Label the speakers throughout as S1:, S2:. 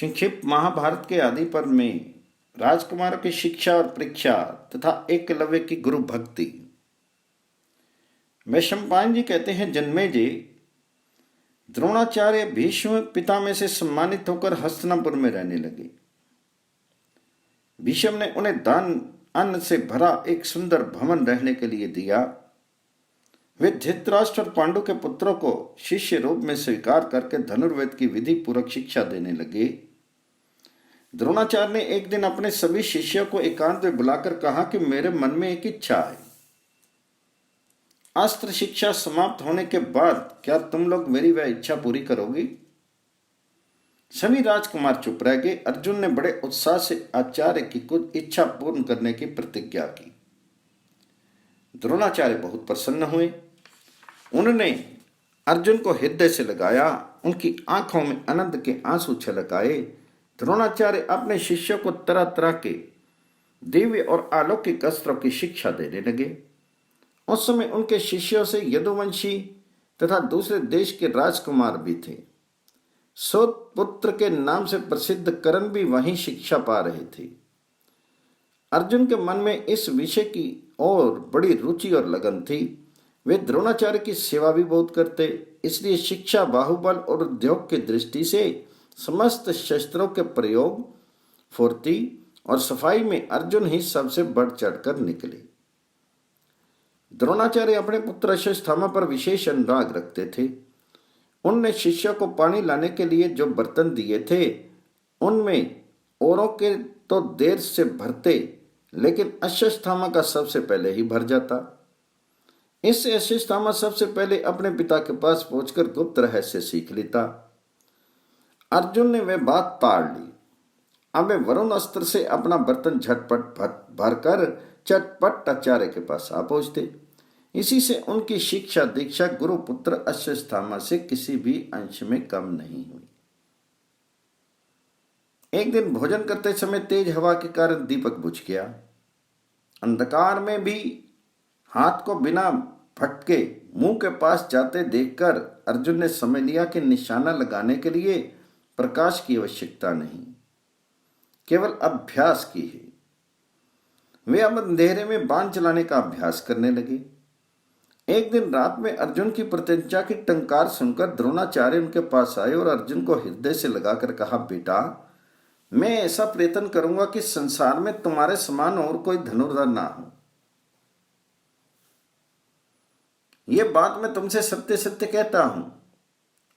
S1: संक्षिप्त महाभारत के आदि पर्व में राजकुमारों की शिक्षा और परीक्षा तथा एकलव्य की गुरु भक्ति। वैशंपायन जी कहते हैं, जन्मेजय द्रोणाचार्य भीष्म पिता में से सम्मानित होकर हस्तिनापुर में रहने लगे। भीष्म ने उन्हें दान अन्न से भरा एक सुंदर भवन रहने के लिए दिया। वे धृतराष्ट्र और पांडु के पुत्रों को शिष्य रूप में स्वीकार करके धनुर्वेद की विधि पूर्वक शिक्षा देने लगे। द्रोणाचार्य ने एक दिन अपने सभी शिष्यों को एकांत में बुलाकर कहा कि मेरे मन में एक इच्छा है। अस्त्र शिक्षा समाप्त होने के बाद क्या तुम लोग मेरी वह इच्छा पूरी करोगी? सभी राजकुमार चुप रह गए। अर्जुन ने बड़े उत्साह से आचार्य की कुछ इच्छा पूर्ण करने की प्रतिज्ञा की। द्रोणाचार्य बहुत प्रसन्न हुए। उन्होंने अर्जुन को हृदय से लगाया, उनकी आंखों में आनंद के आंसू छलक आए। द्रोणाचार्य अपने शिष्यों को तरह तरह के दिव्य और अलौकिक अस्त्रों की शिक्षा देने लगे। उस समय उनके शिष्यों से यदुवंशी तथा दूसरे देश के राजकुमार भी थे। सोत पुत्र के नाम से प्रसिद्ध कर्ण भी वहीं शिक्षा पा रहे थे। अर्जुन के मन में इस विषय की और बड़ी रुचि और लगन थी। वे द्रोणाचार्य की सेवा भी बहुत करते, इसलिए शिक्षा, बाहुबल और उद्योग की दृष्टि से समस्त शस्त्रों के प्रयोग, फुर्ती और सफाई में अर्जुन ही सबसे बढ़ चढ़कर निकले। द्रोणाचार्य अपने पुत्र अश्वत्थामा पर विशेष अनुराग रखते थे। उनने शिष्यों को पानी लाने के लिए जो बर्तन दिए थे, उनमें औरों के तो देर से भरते, लेकिन अश्वत्थामा का सबसे पहले ही भर जाता। इससे अश्वत्थामा सबसे पहले अपने पिता के पास पहुंचकर गुप्त रहस्य सीख लेता। अर्जुन ने वह बात पाड़ ली। अब वे वरुण अस्त्र से अपना बर्तन झटपट भरकर चटपट आचार्य के पास आ पहुंचते। इसी से उनकी शिक्षा दीक्षा गुरु पुत्र अश्वत्थामा से किसी भी अंश में कम नहीं हुई। एक दिन भोजन करते समय तेज हवा के कारण दीपक बुझ गया। अंधकार में भी हाथ को बिना भटके मुंह के पास जाते देखकर अर्जुन ने समझ लिया कि निशाना लगाने के लिए प्रकाश की आवश्यकता नहीं, केवल अभ्यास की है। वे अब अंधेरे में बाण चलाने का अभ्यास करने लगे। एक दिन रात में अर्जुन की प्रत्यंचा की टंकार सुनकर द्रोणाचार्य उनके पास आए और अर्जुन को हृदय से लगाकर कहा, बेटा, मैं ऐसा प्रयत्न करूंगा कि संसार में तुम्हारे समान और कोई धनुर्धर ना हो। यह बात मैं तुमसे सत्य सत्य कहता हूं।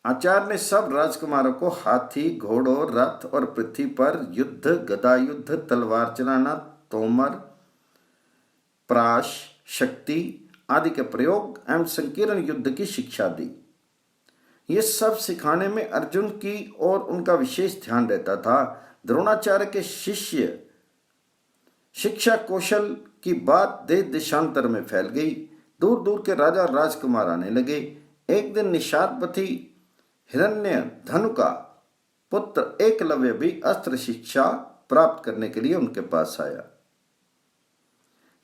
S1: आचार्य ने सब राजकुमारों को हाथी, घोड़ों, रथ और पृथ्वी पर युद्ध, गदा युद्ध, तलवार चलाना, तोमर, प्राश, शक्ति आदि के प्रयोग एवं संकीर्ण युद्ध की शिक्षा दी। ये सब सिखाने में अर्जुन की और उनका विशेष ध्यान रहता था। द्रोणाचार्य के शिष्य शिक्षा कौशल की बात देश देशांतर में फैल गई। दूर दूर के राजा और राजकुमार आने लगे। एक दिन निषादपति हिरण्य धनु का पुत्र एकलव्य भी अस्त्र शिक्षा प्राप्त करने के लिए उनके पास आया,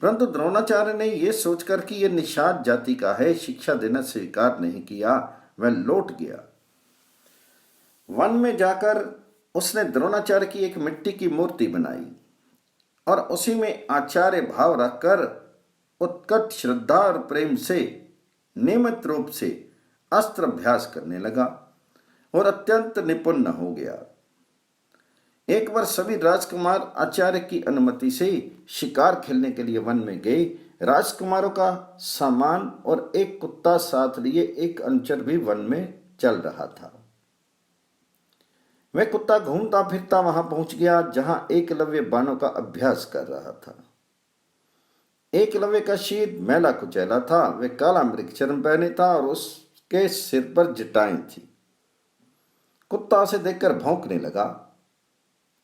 S1: परंतु द्रोणाचार्य ने यह सोचकर कि यह निषाद जाति का है, शिक्षा देना स्वीकार नहीं किया। वह लौट गया। वन में जाकर उसने द्रोणाचार्य की एक मिट्टी की मूर्ति बनाई और उसी में आचार्य भाव रखकर उत्कट श्रद्धा और प्रेम से नियमित रूप से अस्त्र अभ्यास करने लगा और अत्यंत निपुण हो गया। एक बार सभी राजकुमार आचार्य की अनुमति से शिकार खेलने के लिए वन में गए। राजकुमारों का सामान और एक कुत्ता साथ लिए एक अनुचर भी वन में चल रहा था। वह कुत्ता घूमता फिरता वहां पहुंच गया जहां एकलव्य बाणों का अभ्यास कर रहा था। एकलव्य का शीत मैला कुचैला था। वह काला मृगचर्म पहने था और उसके सिर पर जटाएं थी। कुत्ता उसे देखकर भौंकने लगा।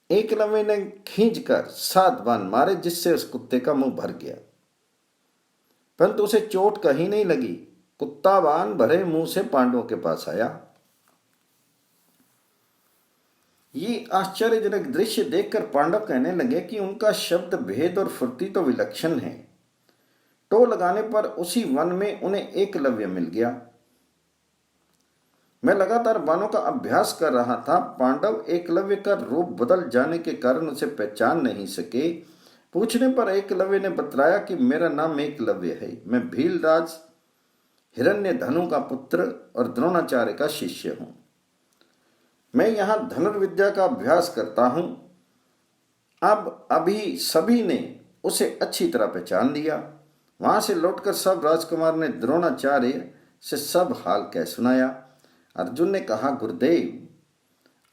S1: एकलव्य ने खींचकर 7 बाण मारे, जिससे उस कुत्ते का मुंह भर गया, परंतु उसे चोट कहीं नहीं लगी। कुत्ता बाण भरे मुंह से पांडवों के पास आया। ये आश्चर्यजनक दृश्य देखकर पांडव कहने लगे कि उनका शब्द भेद और फुर्ती तो विलक्षण है। टो लगाने पर उसी वन में उन्हें एकलव्य मिल गया। मैं लगातार बाणों का अभ्यास कर रहा था। पांडव एकलव्य का रूप बदल जाने के कारण उसे पहचान नहीं सके। पूछने पर एकलव्य ने बतलाया कि मेरा नाम एकलव्य है, मैं भीलराज हिरण्यधनु का पुत्र और द्रोणाचार्य का शिष्य हूं। मैं यहाँ धनुर्विद्या का अभ्यास करता हूं। अब अभी सभी ने उसे अच्छी तरह पहचान लिया। वहां से लौटकर सब राजकुमार ने द्रोणाचार्य से सब हाल कह सुनाया। अर्जुन ने कहा, गुरुदेव,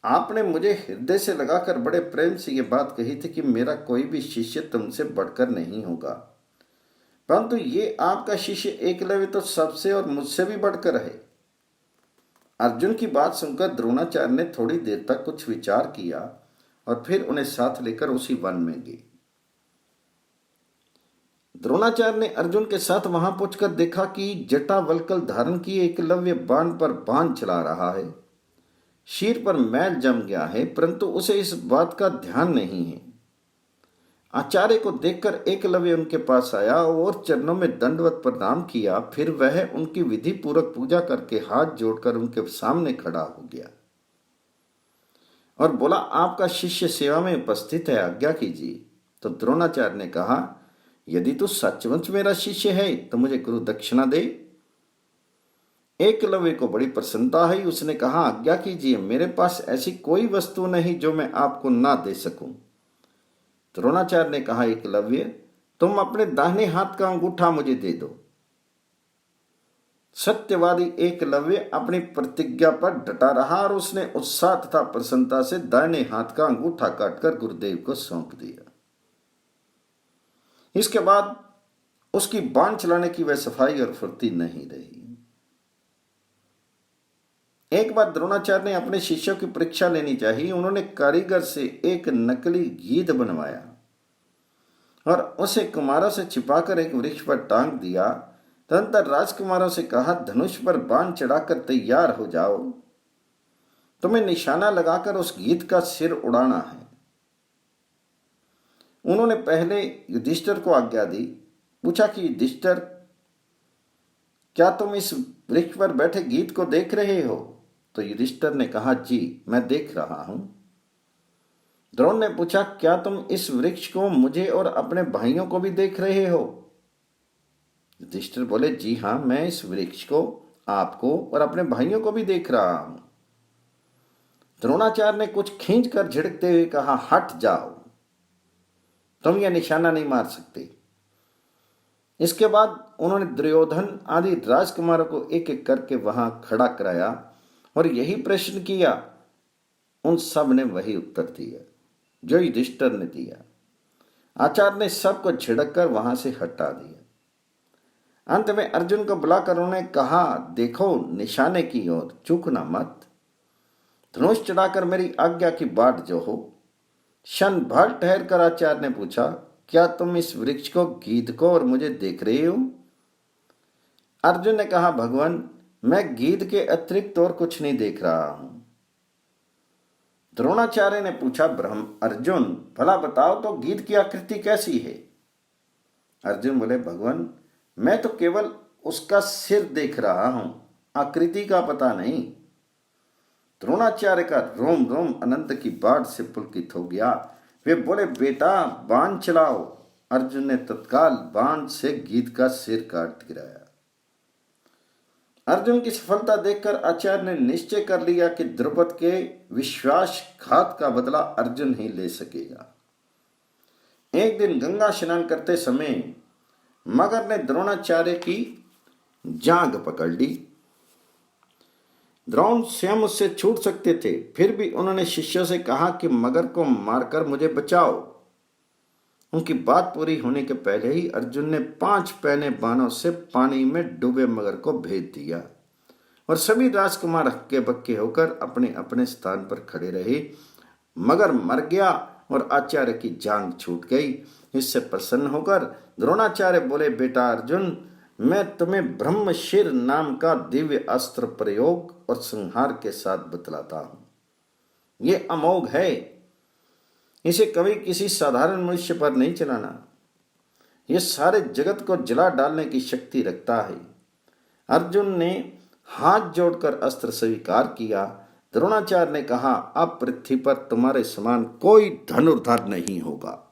S1: आपने मुझे हृदय से लगाकर बड़े प्रेम से ये बात कही थी कि मेरा कोई भी शिष्य तुमसे बढ़कर नहीं होगा, परंतु ये आपका शिष्य एकलव्य तो सबसे और मुझसे भी बढ़कर है। अर्जुन की बात सुनकर द्रोणाचार्य ने थोड़ी देर तक कुछ विचार किया और फिर उन्हें साथ लेकर उसी वन में गए। द्रोणाचार्य ने अर्जुन के साथ वहां पहुंचकर देखा कि जटावल्कल धारण किए एकलव्य बाण पर बाण चला रहा है। शीर पर मैल जम गया है, परंतु उसे इस बात का ध्यान नहीं है। आचार्य को देखकर एकलव्य उनके पास आया और चरणों में दंडवत प्रणाम किया। फिर वह उनकी विधि पूर्वक पूजा करके हाथ जोड़कर उनके सामने खड़ा हो गया और बोला, आपका शिष्य सेवा में उपस्थित है, आज्ञा कीजिए। तो द्रोणाचार्य ने कहा, यदि तू सचमुच मेरा शिष्य है तो मुझे गुरु दक्षिणा दे। एकलव्य को बड़ी प्रसन्नता हुई। उसने कहा, आज्ञा कीजिए, मेरे पास ऐसी कोई वस्तु नहीं जो मैं आपको ना दे सकूं। द्रोणाचार्य ने कहा, एकलव्य, तुम अपने दाहिने हाथ का अंगूठा मुझे दे दो। सत्यवादी एकलव्य अपनी प्रतिज्ञा पर डटा रहा और उसने उत्साह तथा प्रसन्नता से दाहिने हाथ का अंगूठा काटकर गुरुदेव को सौंप दिया। इसके बाद उसकी बाण चलाने की वह सफाई और फुर्ती नहीं रही। एक बार द्रोणाचार्य ने अपने शिष्यों की परीक्षा लेनी चाहिए। उन्होंने कारीगर से एक नकली गीध बनवाया और उसे कुमारों से छिपाकर एक वृक्ष पर टांग दिया। तदनंतर राजकुमारों से कहा, धनुष पर बाण चढ़ाकर तैयार हो जाओ, तुम्हें निशाना लगाकर उस गीध का सिर उड़ाना है। उन्होंने पहले युधिष्ठिर को आज्ञा दी। पूछा कि युधिष्ठिर, क्या तुम इस वृक्ष पर बैठे गीध को देख रहे हो? तो युधिष्ठिर ने कहा, जी, मैं देख रहा हूं। द्रोण ने पूछा, क्या तुम इस वृक्ष को मुझे और अपने भाइयों को भी देख रहे हो? युधिष्ठिर बोले, जी हां, मैं इस वृक्ष को, आपको और अपने भाइयों को भी देख रहा हूं। द्रोणाचार्य ने कुछ खींच कर झिड़कते हुए कहा, हट जाओ, तुम यह निशाना नहीं मार सकते। इसके बाद उन्होंने दुर्योधन आदि राजकुमारों को एक एक करके वहां खड़ा कराया और यही प्रश्न किया। उन सब ने वही उत्तर दिया जो युधिष्ठिर ने दिया। आचार्य ने सबको झिड़क कर वहां से हटा दिया। अंत में अर्जुन को बुलाकर उन्होंने कहा, देखो, निशाने की ओर चूकना मत। धनुष चढ़ाकर मेरी आज्ञा की बाट जो हो। क्षण भर ठहर कर आचार्य ने पूछा, क्या तुम इस वृक्ष को, गीध को और मुझे देख रहे हो? अर्जुन ने कहा, भगवान, मैं गीध के अतिरिक्त और कुछ नहीं देख रहा हूं। द्रोणाचार्य ने पूछा, ब्रह्म अर्जुन, भला बताओ तो गीध की आकृति कैसी है? अर्जुन बोले, भगवान, मैं तो केवल उसका सिर देख रहा हूं, आकृति का पता नहीं। द्रोणाचार्य का रोम रोम अनंत की बाट से पुलकित हो गया। वे बोले, बेटा, बाण चलाओ। अर्जुन ने तत्काल बाण से गीध का सिर काट गिराया। अर्जुन की सफलता देखकर आचार्य ने निश्चय कर लिया कि द्रुपद के विश्वासघात का बदला अर्जुन ही ले सकेगा। एक दिन गंगा स्नान करते समय मगर ने द्रोणाचार्य की जांघ पकड़ ली। द्रोण स्वयं उससे छूट सकते थे, फिर भी उन्होंने शिष्यों से कहा कि मगर को मारकर मुझे बचाओ। उनकी बात पूरी होने के पहले ही अर्जुन ने 5 पैने बाणों से पानी में डूबे मगर को भेद दिया और सभी राजकुमार हक्के बक्के होकर अपने अपने स्थान पर खड़े रहे। मगर मर गया और आचार्य की जांघ छूट गई। इससे प्रसन्न होकर द्रोणाचार्य बोले, बेटा अर्जुन, मैं तुम्हें ब्रह्मशिर नाम का दिव्य अस्त्र प्रयोग और संहार के साथ बतलाता हूं। ये अमोघ है, इसे कभी किसी साधारण मनुष्य पर नहीं चलाना। यह सारे जगत को जला डालने की शक्ति रखता है। अर्जुन ने हाथ जोड़कर अस्त्र स्वीकार किया। द्रोणाचार्य ने कहा, अब पृथ्वी पर तुम्हारे समान कोई धनुर्धर नहीं होगा।